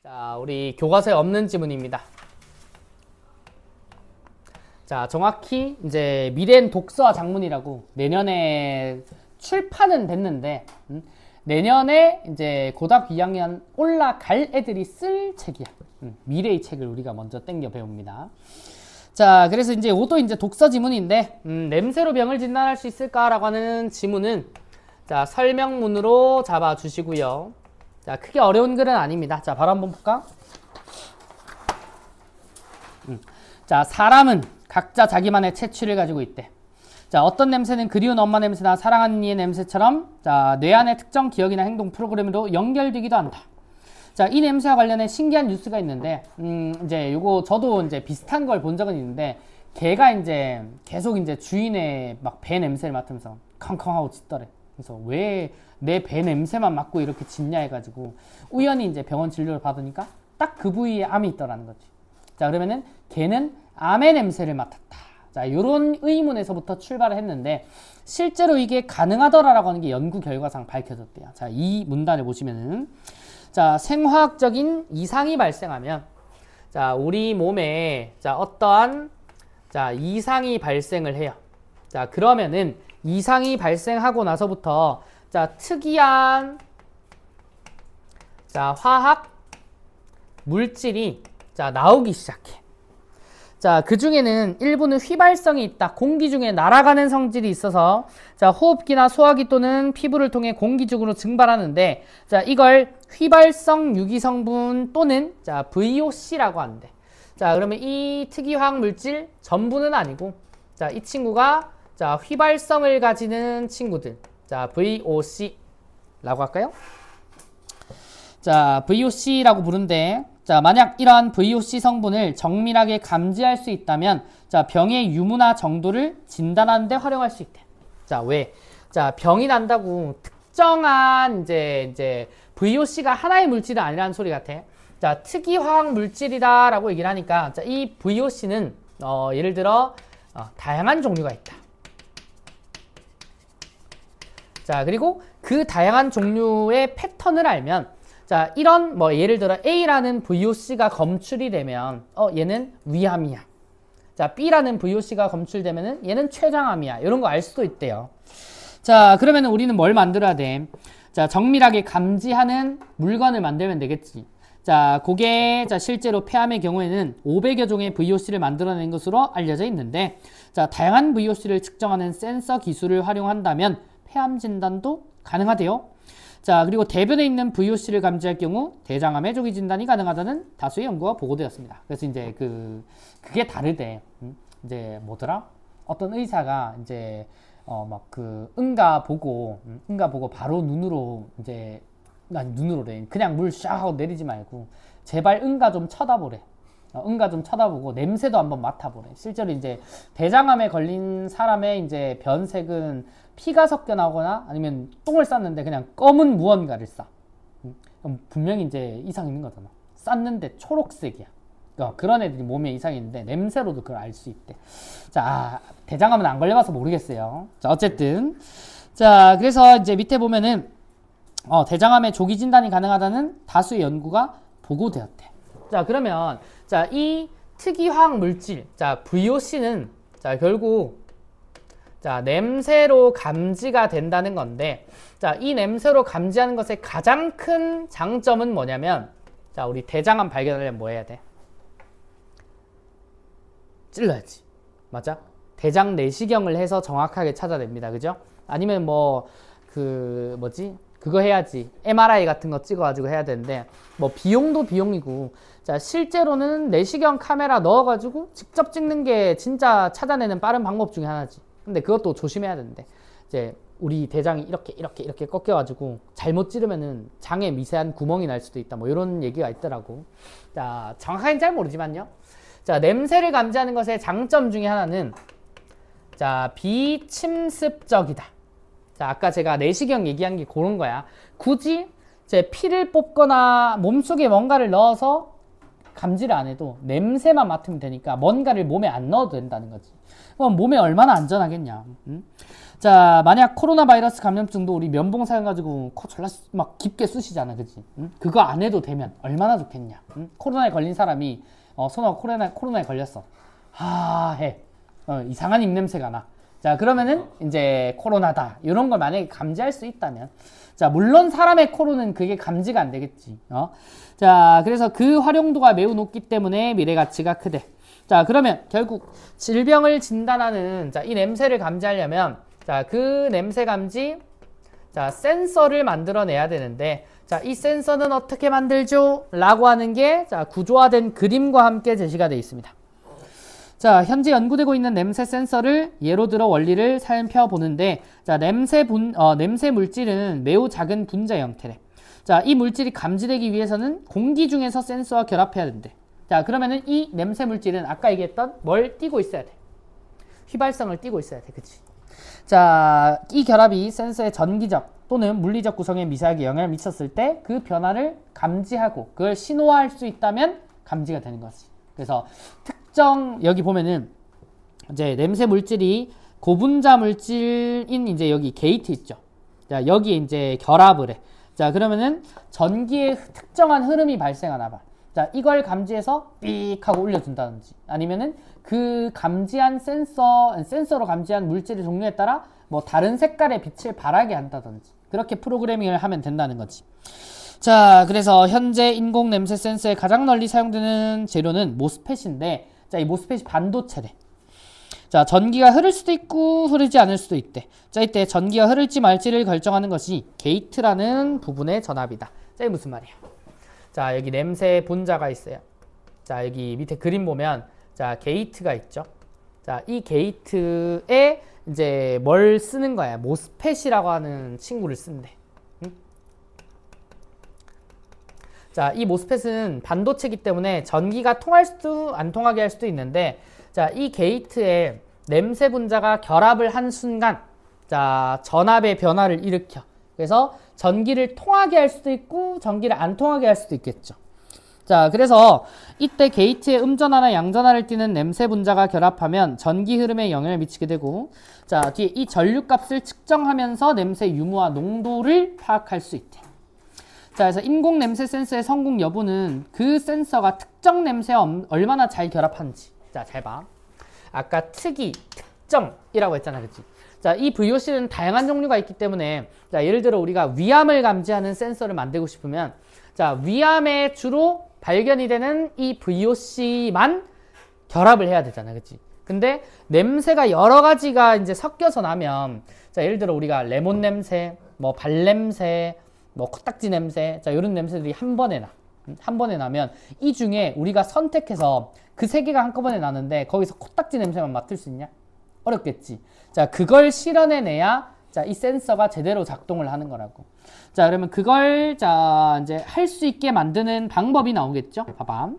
자, 우리 교과서에 없는 지문입니다. 자, 정확히 이제 미래엔 독서와 장문이라고 내년에 출판은 됐는데, 내년에 이제 고등학교 2학년 올라갈 애들이 쓸 책이야. 미래의 책을 우리가 먼저 땡겨 배웁니다. 자, 그래서 이제 이것도 이제 독서 지문인데, 냄새로 병을 진단할 수 있을까라고 하는 지문은 자, 설명문으로 잡아주시고요. 자, 크게 어려운 글은 아닙니다. 자, 바로 한번 볼까? 자, 사람은 각자 자기만의 체취를 가지고 있대. 자, 어떤 냄새는 그리운 엄마 냄새나 사랑하는 이의 냄새처럼 자, 뇌 안의 특정 기억이나 행동 프로그램으로 연결되기도 한다. 자, 이 냄새와 관련해 신기한 뉴스가 있는데, 이제 요거 저도 이제 비슷한 걸 본 적은 있는데, 개가 이제 계속 이제 주인의 막 배 냄새를 맡으면서 康康하고 짖더래. 그래서 왜 내 배 냄새만 맡고 이렇게 짖냐 해가지고 우연히 이제 병원 진료를 받으니까 딱 그 부위에 암이 있더라는 거지. 자, 그러면은 개는 암의 냄새를 맡았다. 자, 요런 의문에서부터 출발을 했는데 실제로 이게 가능하더라라고 하는 게 연구 결과상 밝혀졌대요. 자, 이 문단을 보시면은 자, 생화학적인 이상이 발생하면 자, 우리 몸에 자, 어떠한 자, 이상이 발생을 해요. 자, 그러면은 이상이 발생하고 나서부터 자, 특이한 자, 화학 물질이 자, 나오기 시작해. 자, 그 중에는 일부는 휘발성이 있다. 공기 중에 날아가는 성질이 있어서 자, 호흡기나 소화기 또는 피부를 통해 공기 중으로 증발하는데 자, 이걸 휘발성 유기성분 또는 자, VOC라고 하는데 자, 그러면 이 특이화학 물질 전부는 아니고 자, 이 친구가 자, 휘발성을 가지는 친구들 자, VOC라고 할까요? 자, VOC라고 부른데 자, 만약 이러한 VOC 성분을 정밀하게 감지할 수 있다면 자, 병의 유무나 정도를 진단하는 데 활용할 수 있대. 자, 왜? 자, 병이 난다고 특정한 이제 VOC가 하나의 물질은 아니라는 소리 같아. 자, 특이화학 물질이다라고 얘기를 하니까 자, 이 VOC는 예를 들어 다양한 종류가 있다. 자, 그리고 그 다양한 종류의 패턴을 알면 자, 이런 뭐 예를 들어 A라는 VOC가 검출이 되면 얘는 위암이야. 자, B라는 VOC가 검출되면은 얘는 췌장암이야. 이런 거 알 수도 있대요. 자, 그러면은 우리는 뭘 만들어야 돼? 자, 정밀하게 감지하는 물건을 만들면 되겠지. 자, 그게 자, 실제로 폐암의 경우에는 500여 종의 VOC를 만들어낸 것으로 알려져 있는데 자, 다양한 VOC를 측정하는 센서 기술을 활용한다면 폐암 진단도 가능하대요. 자, 그리고 대변에 있는 VOC를 감지할 경우 대장암의 조기 진단이 가능하다는 다수의 연구가 보고되었습니다. 그래서 이제 그게 다르대. 이제 뭐더라? 어떤 의사가 이제 막 응가 보고 바로 눈으로 이제 아니 눈으로래. 그냥 물 샥 하고 내리지 말고 제발 응가 좀 쳐다보래. 응가 좀 쳐다보고 냄새도 한번 맡아보래. 실제로 이제 대장암에 걸린 사람의 이제 변색은 피가 섞여 나오거나 아니면 똥을 쌌는데 그냥 검은 무언가를 싸. 그럼 분명히 이제 이상 있는 거잖아. 쌌는데 초록색이야. 그런 애들이 몸에 이상이 있는데 냄새로도 그걸 알 수 있대. 자, 대장암은 안 걸려봐서 모르겠어요. 자, 어쨌든 자, 그래서 이제 밑에 보면은 대장암의 조기 진단이 가능하다는 다수의 연구가 보고되었대. 자, 그러면 자, 이 특이화학 물질 자, VOC는 자, 결국 자, 냄새로 감지가 된다는 건데 자, 이 냄새로 감지하는 것의 가장 큰 장점은 뭐냐면 자, 우리 대장암 발견하려면 뭐 해야 돼? 찔러야지. 맞아? 대장 내시경을 해서 정확하게 찾아냅니다. 그죠? 아니면 뭐 그거 해야지. MRI 같은 거 찍어가지고 해야 되는데 뭐 비용도 비용이고 자, 실제로는 내시경 카메라 넣어가지고 직접 찍는 게 진짜 찾아내는 빠른 방법 중에 하나지. 근데 그것도 조심해야 되는데 이제 우리 대장이 이렇게 꺾여가지고 잘못 찌르면은 장에 미세한 구멍이 날 수도 있다. 뭐 이런 얘기가 있더라고. 자, 정확하게는 잘 모르지만요. 자, 냄새를 감지하는 것의 장점 중에 하나는 자, 비침습적이다. 자, 아까 제가 내시경 얘기한 게 그런 거야. 굳이 제 피를 뽑거나 몸속에 뭔가를 넣어서 감지를 안 해도 냄새만 맡으면 되니까 뭔가를 몸에 안 넣어도 된다는 거지. 그럼 몸에 얼마나 안전하겠냐. 자, 만약 코로나 바이러스 감염증도 우리 면봉 사용가지고 코 졸라 막 깊게 쑤시잖아, 그치? 응? 그거 안 해도 되면 얼마나 좋겠냐? 응? 코로나에 걸린 사람이 선호가 코로나에 걸렸어. 해. 이상한 입냄새가 나. 자, 그러면은 이제 코로나다. 이런 걸 만약에 감지할 수 있다면, 자, 물론 사람의 코로는 그게 감지가 안 되겠지. 자, 그래서 그 활용도가 매우 높기 때문에 미래 가치가 크대. 자, 그러면 결국 질병을 진단하는, 자, 이 냄새를 감지하려면, 자, 그 냄새 감지, 자, 센서를 만들어내야 되는데, 자, 이 센서는 어떻게 만들죠? 라고 하는 게, 자, 구조화된 그림과 함께 제시가 되어 있습니다. 자, 현재 연구되고 있는 냄새 센서를 예로 들어 원리를 살펴보는데, 자, 냄새 물질은 매우 작은 분자 형태래. 자, 이 물질이 감지되기 위해서는 공기 중에서 센서와 결합해야 된대. 자, 그러면은 이 냄새 물질은 아까 얘기했던 뭘 띠고 있어야 돼? 휘발성을 띠고 있어야 돼. 그치? 자, 이 결합이 센서의 전기적 또는 물리적 구성에 미세하게 영향을 미쳤을 때 그 변화를 감지하고 그걸 신호화할 수 있다면 감지가 되는 거지. 그래서 여기 보면은 이제 냄새 물질이 고분자 물질인 이제 여기 게이트 있죠. 자, 여기에 이제 결합을 해. 자, 그러면은 전기의 특정한 흐름이 발생하나 봐. 자, 이걸 감지해서 삑 하고 올려준다든지 아니면은 그 감지한 센서로 감지한 물질의 종류에 따라 뭐 다른 색깔의 빛을 발하게 한다든지 그렇게 프로그래밍을 하면 된다는 거지. 자, 그래서 현재 인공 냄새 센서에 가장 널리 사용되는 재료는 모스펫인데, 자, 이 모스펫이 반도체래. 자, 전기가 흐를 수도 있고 흐르지 않을 수도 있대. 자, 이때 전기가 흐를지 말지를 결정하는 것이 게이트라는 부분의 전압이다. 자, 이게 무슨 말이야? 자, 여기 냄새 분자가 있어요. 자, 여기 밑에 그림 보면, 자, 게이트가 있죠. 자, 이 게이트에 이제 뭘 쓰는 거야? 모스펫이라고 하는 친구를 쓴대. 자, 이 모스펫은 반도체이기 때문에 전기가 통할 수도 안 통하게 할 수도 있는데, 자, 이 게이트에 냄새 분자가 결합을 한 순간, 자, 전압의 변화를 일으켜. 그래서 전기를 통하게 할 수도 있고 전기를 안 통하게 할 수도 있겠죠. 자, 그래서 이때 게이트에 음전하나 양전하를 띠는 냄새 분자가 결합하면 전기 흐름에 영향을 미치게 되고, 자, 뒤에 이 전류값을 측정하면서 냄새 유무와 농도를 파악할 수 있대. 자, 그래서 인공 냄새 센서의 성공 여부는 그 센서가 특정 냄새와 얼마나 잘 결합하는지. 자, 잘 봐. 아까 특이, 특정이라고 했잖아, 그치? 자, 이 VOC는 다양한 종류가 있기 때문에, 자, 예를 들어 우리가 위암을 감지하는 센서를 만들고 싶으면, 자, 위암에 주로 발견이 되는 이 VOC만 결합을 해야 되잖아, 그치? 근데 냄새가 여러 가지가 이제 섞여서 나면, 자, 예를 들어 우리가 레몬 냄새, 뭐 발냄새, 뭐 코딱지 냄새, 자, 이런 냄새들이 한 번에 나면 이 중에 우리가 선택해서 그 세 개가 한꺼번에 나는데 거기서 코딱지 냄새만 맡을 수 있냐? 어렵겠지. 자, 그걸 실현해내야, 자, 이 센서가 제대로 작동을 하는 거라고. 자, 그러면 그걸, 자, 이제 할 수 있게 만드는 방법이 나오겠죠? 봐봐.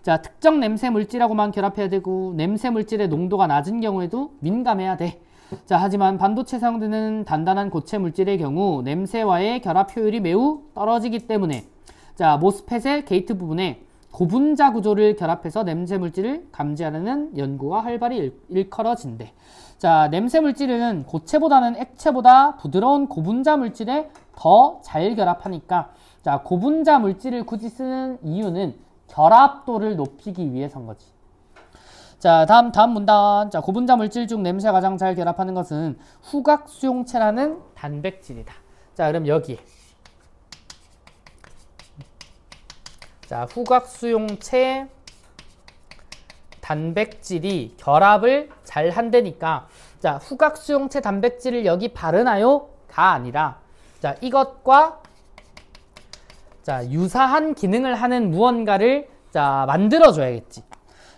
자, 특정 냄새 물질하고만 결합해야 되고 냄새 물질의 농도가 낮은 경우에도 민감해야 돼. 자, 하지만 반도체에 사용되는 단단한 고체 물질의 경우 냄새와의 결합 효율이 매우 떨어지기 때문에, 자, 모스펫의 게이트 부분에 고분자 구조를 결합해서 냄새 물질을 감지하려는 연구가 활발히 일컬어진대. 자, 냄새 물질은 고체보다는 액체보다 부드러운 고분자 물질에 더 잘 결합하니까, 자, 고분자 물질을 굳이 쓰는 이유는 결합도를 높이기 위해서인 거지. 자, 다음 문단. 자, 고분자 물질 중 냄새가 가장 잘 결합하는 것은 후각 수용체라는 단백질이다. 자, 그럼 여기에, 자, 후각 수용체 단백질이 결합을 잘 한다니까, 자, 후각 수용체 단백질을 여기 바르나요? 가 아니라, 자, 이것과, 자, 유사한 기능을 하는 무언가를, 자, 만들어줘야겠지.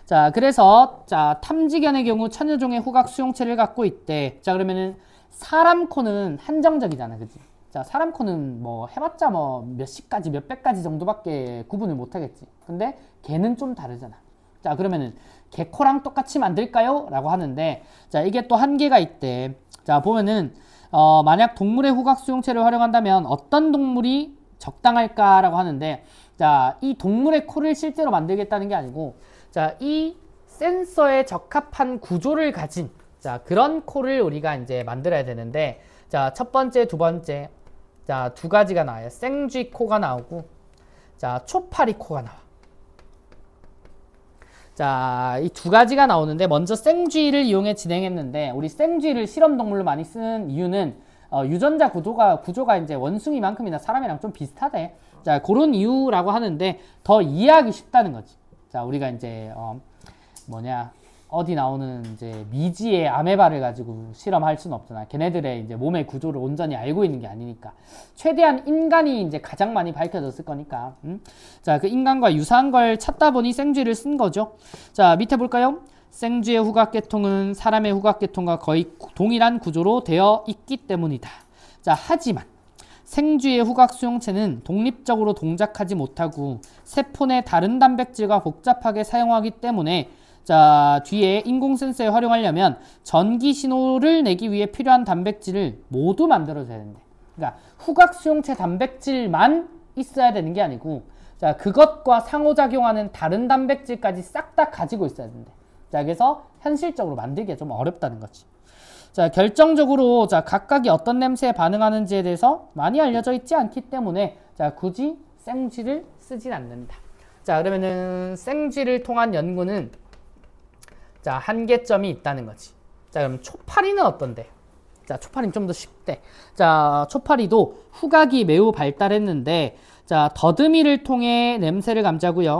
자, 그래서, 자, 탐지견의 경우 천여 종의 후각 수용체를 갖고 있대. 자, 그러면은 사람 코는 한정적이잖아, 그치? 자, 사람 코는 뭐 해봤자 뭐 몇십 가지, 몇백 가지 정도밖에 구분을 못하겠지. 근데 개는 좀 다르잖아. 자, 그러면은 개코랑 똑같이 만들까요? 라고 하는데, 자, 이게 또 한계가 있대. 자, 보면은 만약 동물의 후각 수용체를 활용한다면 어떤 동물이 적당할까라고 하는데, 자, 이 동물의 코를 실제로 만들겠다는 게 아니고, 자, 이 센서에 적합한 구조를 가진, 자, 그런 코를 우리가 이제 만들어야 되는데, 자, 첫 번째, 두 번째. 자, 두 가지가 나와요. 생쥐 코가 나오고, 자, 초파리 코가 나와. 자, 이 두 가지가 나오는데, 먼저 생쥐를 이용해 진행했는데, 우리 생쥐를 실험동물로 많이 쓴 이유는, 유전자 구조가 이제 원숭이만큼이나 사람이랑 좀 비슷하대. 자, 그런 이유라고 하는데, 더 이해하기 쉽다는 거지. 자, 우리가 이제, 어디 나오는 이제 미지의 아메바를 가지고 실험할 수는 없잖아. 걔네들의 이제 몸의 구조를 온전히 알고 있는 게 아니니까. 최대한 인간이 이제 가장 많이 밝혀졌을 거니까. 자, 그 인간과 유사한 걸 찾다 보니 생쥐를 쓴 거죠. 자, 밑에 볼까요? 생쥐의 후각계통은 사람의 후각계통과 거의 동일한 구조로 되어 있기 때문이다. 자, 하지만 생쥐의 후각 수용체는 독립적으로 동작하지 못하고 세포 내 다른 단백질과 복잡하게 사용하기 때문에 자, 뒤에 인공 센서에 활용하려면 전기 신호를 내기 위해 필요한 단백질을 모두 만들어줘야 된대. 그러니까 후각 수용체 단백질만 있어야 되는 게 아니고 자, 그것과 상호작용하는 다른 단백질까지 싹 다 가지고 있어야 된대. 자, 그래서 현실적으로 만들기가 좀 어렵다는 거지. 자, 결정적으로 자, 각각이 어떤 냄새에 반응하는지에 대해서 많이 알려져 있지 않기 때문에 자, 굳이 생쥐를 쓰진 않는다. 자, 그러면은 생쥐를 통한 연구는 자, 한계점이 있다는 거지. 자, 그럼 초파리는 어떤데? 자, 초파리는 좀 더 쉽대. 자, 초파리도 후각이 매우 발달했는데 자, 더듬이를 통해 냄새를 감지하고요.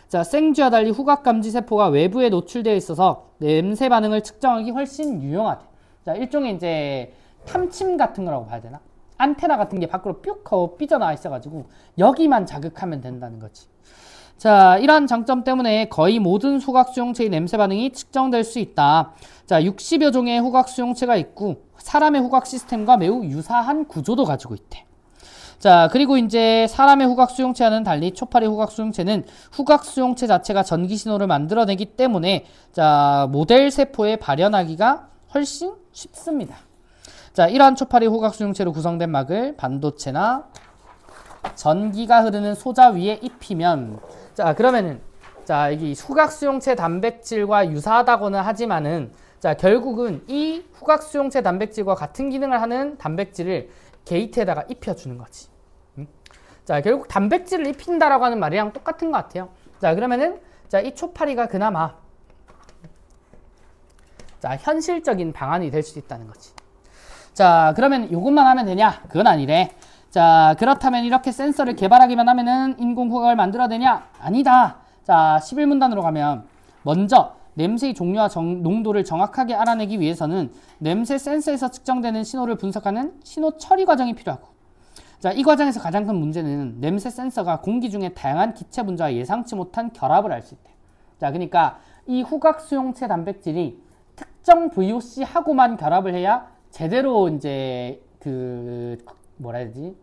자, 생쥐와 달리 후각 감지 세포가 외부에 노출되어 있어서 냄새 반응을 측정하기 훨씬 유용하대. 자, 일종의 이제 탐침 같은 거라고 봐야 되나? 안테나 같은 게 밖으로 뿅 하고 삐져나와 있어가지고 여기만 자극하면 된다는 거지. 자, 이러한 장점 때문에 거의 모든 후각 수용체의 냄새 반응이 측정될 수 있다. 자, 60여 종의 후각 수용체가 있고 사람의 후각 시스템과 매우 유사한 구조도 가지고 있대. 자, 그리고 이제 사람의 후각 수용체와는 달리 초파리 후각 수용체는 후각 수용체 자체가 전기 신호를 만들어내기 때문에 자, 모델 세포에 발현하기가 훨씬 쉽습니다. 자, 이러한 초파리 후각 수용체로 구성된 막을 반도체나 전기가 흐르는 소자 위에 입히면 자, 그러면은 자, 여기 후각 수용체 단백질과 유사하다고는 하지만은 자, 결국은 이 후각 수용체 단백질과 같은 기능을 하는 단백질을 게이트에다가 입혀주는 거지. 자, 결국 단백질을 입힌다라고 하는 말이랑 똑같은 것 같아요. 자, 그러면은 자, 이 초파리가 그나마 자, 현실적인 방안이 될 수 있다는 거지. 자, 그러면 이것만 하면 되냐? 그건 아니래. 자, 그렇다면 이렇게 센서를 개발하기만 하면은 인공 후각을 만들어내냐? 아니다. 자, 11문단으로 가면 먼저 냄새의 종류와 농도를 정확하게 알아내기 위해서는 냄새 센서에서 측정되는 신호를 분석하는 신호 처리 과정이 필요하고 자, 이 과정에서 가장 큰 문제는 냄새 센서가 공기 중에 다양한 기체 분자와 예상치 못한 결합을 할 수 있대. 자, 그러니까 이 후각 수용체 단백질이 특정 VOC하고만 결합을 해야 제대로 이제 뭐라 해야 되지?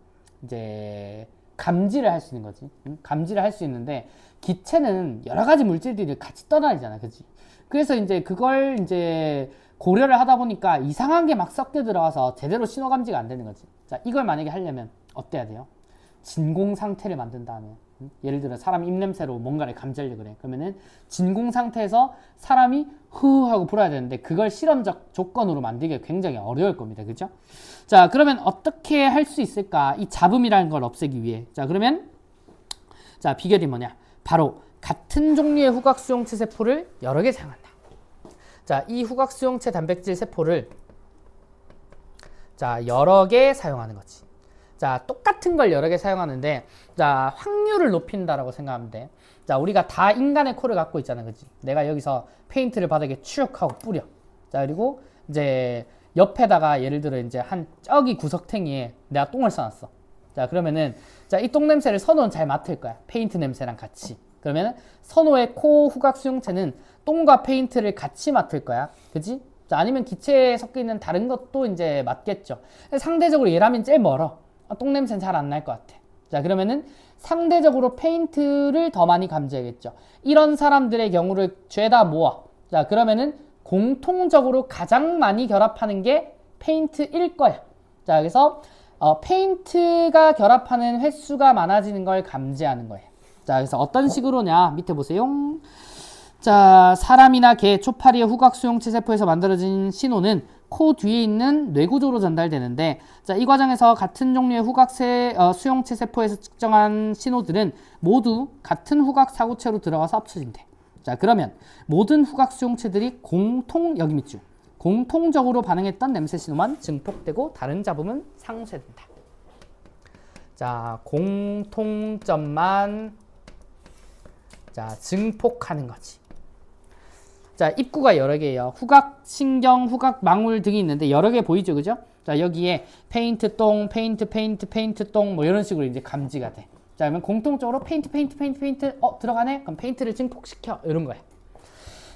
이제 감지를 할 수 있는 거지. 감지를 할 수 있는데 기체는 여러 가지 물질들이 같이 떠다니잖아. 그치? 그래서 이제 그걸 이제 고려를 하다 보니까 이상한 게 막 섞여 들어가서 제대로 신호 감지가 안 되는 거지. 자, 이걸 만약에 하려면 어때야 돼요? 진공 상태를 만든 다음에 예를 들어 사람 입냄새로 뭔가를 감지하려고 그래. 그러면은 진공 상태에서 사람이 후 하고 불어야 되는데 그걸 실험적 조건으로 만들기가 굉장히 어려울 겁니다. 그죠? 자, 그러면 어떻게 할 수 있을까? 이 잡음이라는 걸 없애기 위해. 자, 그러면 자, 비결이 뭐냐? 바로 같은 종류의 후각 수용체 세포를 여러 개 사용한다. 자, 이 후각 수용체 단백질 세포를 자, 여러 개 사용하는 거지. 자, 똑같은 걸 여러 개 사용하는데 자, 확률을 높인다라고 생각하면 돼. 자, 우리가 다 인간의 코를 갖고 있잖아. 그치? 내가 여기서 페인트를 바닥에 쭉 하고 뿌려. 자, 그리고 이제 옆에다가 예를 들어 이제 저기 구석탱이에 내가 똥을 써놨어. 자, 그러면은 자, 이 똥 냄새를 선호는 잘 맡을 거야. 페인트 냄새랑 같이. 그러면은 선호의 코 후각 수용체는 똥과 페인트를 같이 맡을 거야. 그치? 자, 아니면 기체에 섞여 있는 다른 것도 이제 맡겠죠. 상대적으로 얘라면 제일 멀어. 똥 냄새는 잘 안 날 것 같아. 자, 그러면은 상대적으로 페인트를 더 많이 감지하겠죠. 이런 사람들의 경우를 죄다 모아. 자, 그러면은 공통적으로 가장 많이 결합하는 게 페인트일 거야. 자, 그래서 페인트가 결합하는 횟수가 많아지는 걸 감지하는 거예요. 자, 그래서 어떤 식으로냐? 밑에 보세요. 자, 사람이나 개, 초파리의 후각 수용체 세포에서 만들어진 신호는 코 뒤에 있는 뇌구조로 전달되는데, 자, 이 과정에서 같은 종류의 후각 수용체 세포에서 측정한 신호들은 모두 같은 후각 사구체로 들어가서 합쳐진대. 자, 그러면 모든 후각 수용체들이 여기 있죠. 공통적으로 반응했던 냄새 신호만 증폭되고 다른 잡음은 상쇄된다. 자, 공통점만 증폭하는 거지. 자, 입구가 여러 개예요. 후각, 신경, 후각, 망울 등이 있는데 여러 개 보이죠, 그죠? 자, 여기에 페인트 똥, 페인트 똥, 뭐 이런 식으로 이제 감지가 돼. 자, 그러면 공통적으로 페인트, 들어가네? 그럼 페인트를 증폭시켜. 이런 거야.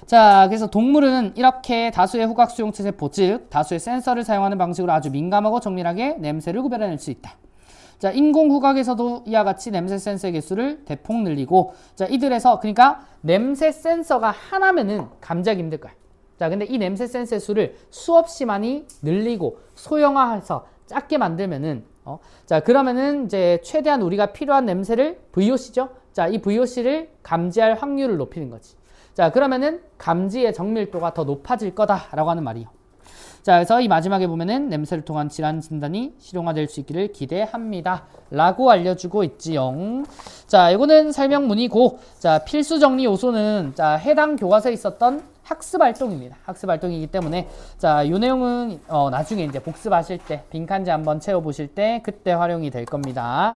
자, 그래서 동물은 이렇게 다수의 후각 수용체 세포, 즉 다수의 센서를 사용하는 방식으로 아주 민감하고 정밀하게 냄새를 구별해낼 수 있다. 자, 인공 후각에서도 이와 같이 냄새 센서의 개수를 대폭 늘리고, 자, 이들에서 그러니까 냄새 센서가 하나면은 감지하기 힘들 거야. 자, 근데 이 냄새 센서의 수를 수없이 많이 늘리고 소형화해서 작게 만들면은 자, 그러면은 이제 최대한 우리가 필요한 냄새를 VOC죠. 자, 이 VOC를 감지할 확률을 높이는 거지. 자, 그러면은 감지의 정밀도가 더 높아질 거다라고 하는 말이에요. 자, 그래서 이 마지막에 보면은 냄새를 통한 질환 진단이 실용화될 수 있기를 기대합니다. 라고 알려주고 있지요. 자, 이거는 설명문이고, 자, 필수 정리 요소는, 자, 해당 교과서에 있었던 학습 활동입니다. 학습 활동이기 때문에, 자, 요 내용은, 나중에 이제 복습하실 때, 빈칸지 한번 채워보실 때, 그때 활용이 될 겁니다.